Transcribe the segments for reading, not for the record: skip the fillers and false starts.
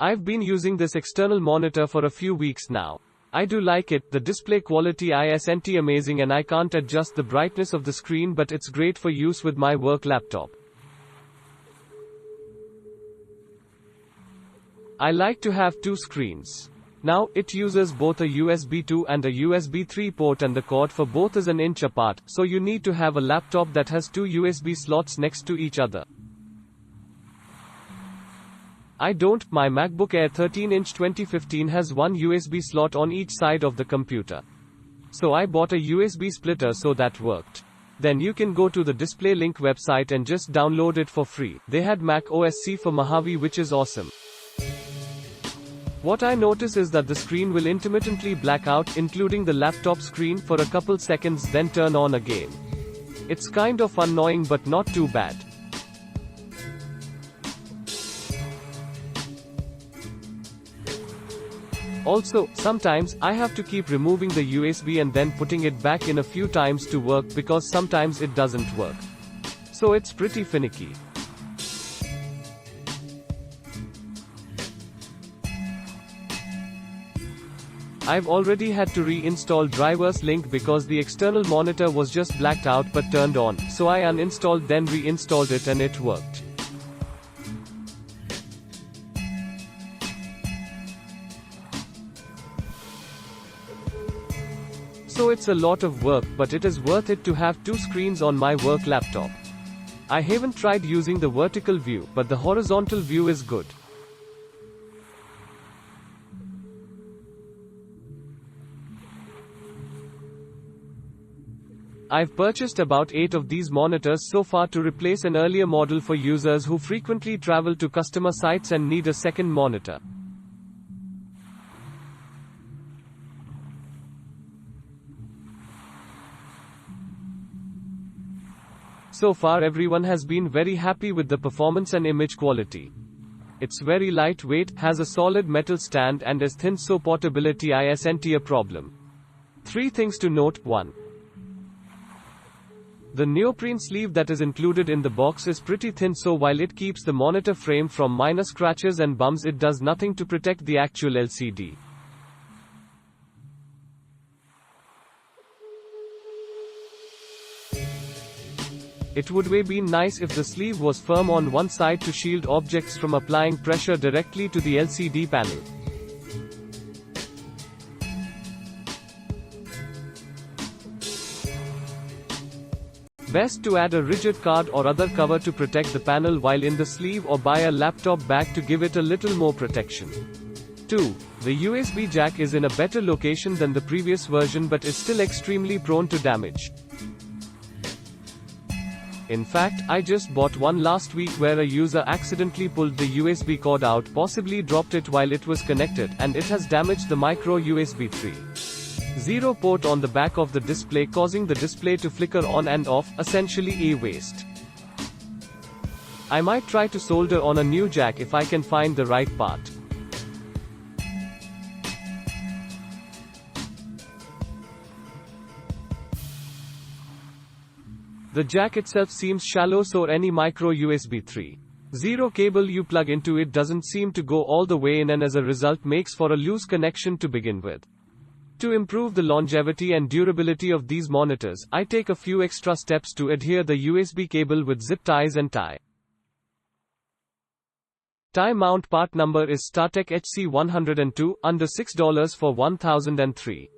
I've been using this external monitor for a few weeks now. I do like it, the display quality isn't amazing and I can't adjust the brightness of the screen, but it's great for use with my work laptop. I like to have two screens. Now, it uses both a USB 2 and a USB 3 port and the cord for both is an inch apart, so you need to have a laptop that has two USB slots next to each other. I don't. My MacBook Air 13-inch 2015 has one USB slot on each side of the computer. So I bought a USB splitter so that worked. Then you can go to the DisplayLink website and just download it for free. They had Mac OS X for Mojave, which is awesome. What I notice is that the screen will intermittently black out, including the laptop screen, for a couple seconds then turn on again. It's kind of annoying but not too bad. Also, sometimes, I have to keep removing the USB and then putting it back in a few times to work because sometimes it doesn't work. So it's pretty finicky. I've already had to reinstall Drivers Link because the external monitor was just blacked out but turned on, so I uninstalled then reinstalled it and it worked. So it's a lot of work, but it is worth it to have two screens on my work laptop. I haven't tried using the vertical view, but the horizontal view is good. I've purchased about 8 of these monitors so far to replace an earlier model for users who frequently travel to customer sites and need a second monitor. So far everyone has been very happy with the performance and image quality. It's very lightweight, has a solid metal stand and is thin, so portability isn't a problem. 3 things to note. 1. The neoprene sleeve that is included in the box is pretty thin, so while it keeps the monitor frame from minor scratches and bumps, it does nothing to protect the actual LCD. It would have been nice if the sleeve was firm on one side to shield objects from applying pressure directly to the LCD panel. Best to add a rigid card or other cover to protect the panel while in the sleeve, or buy a laptop bag to give it a little more protection. 2. The USB jack is in a better location than the previous version but is still extremely prone to damage. In fact, I just bought one last week where a user accidentally pulled the USB cord out, possibly dropped it while it was connected, and it has damaged the micro USB 3.0 port on the back of the display, causing the display to flicker on and off, essentially a waste. I might try to solder on a new jack if I can find the right part. The jack itself seems shallow, so any micro USB 3.0 cable you plug into it doesn't seem to go all the way in, and as a result makes for a loose connection to begin with. To improve the longevity and durability of these monitors, I take a few extra steps to adhere the USB cable with zip ties and tie. Tie mount part number is StarTech HC102, under $6 for 1003.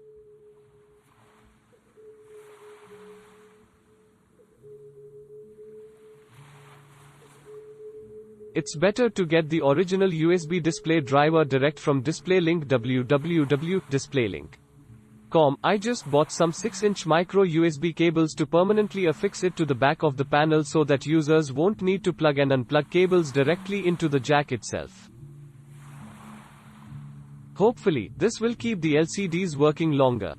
It's better to get the original USB display driver direct from DisplayLink, www.displaylink.com. I just bought some 6-inch micro USB cables to permanently affix it to the back of the panel so that users won't need to plug and unplug cables directly into the jack itself. Hopefully, this will keep the LCDs working longer.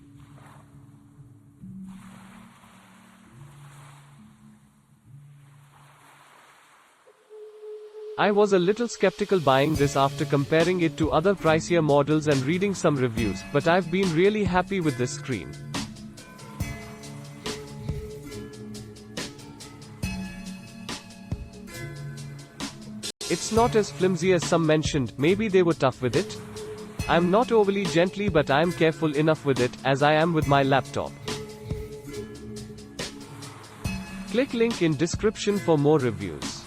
I was a little skeptical buying this after comparing it to other pricier models and reading some reviews, but I've been really happy with this screen. It's not as flimsy as some mentioned, maybe they were tough with it? I'm not overly gently, but I'm careful enough with it, as I am with my laptop. Click link in description for more reviews.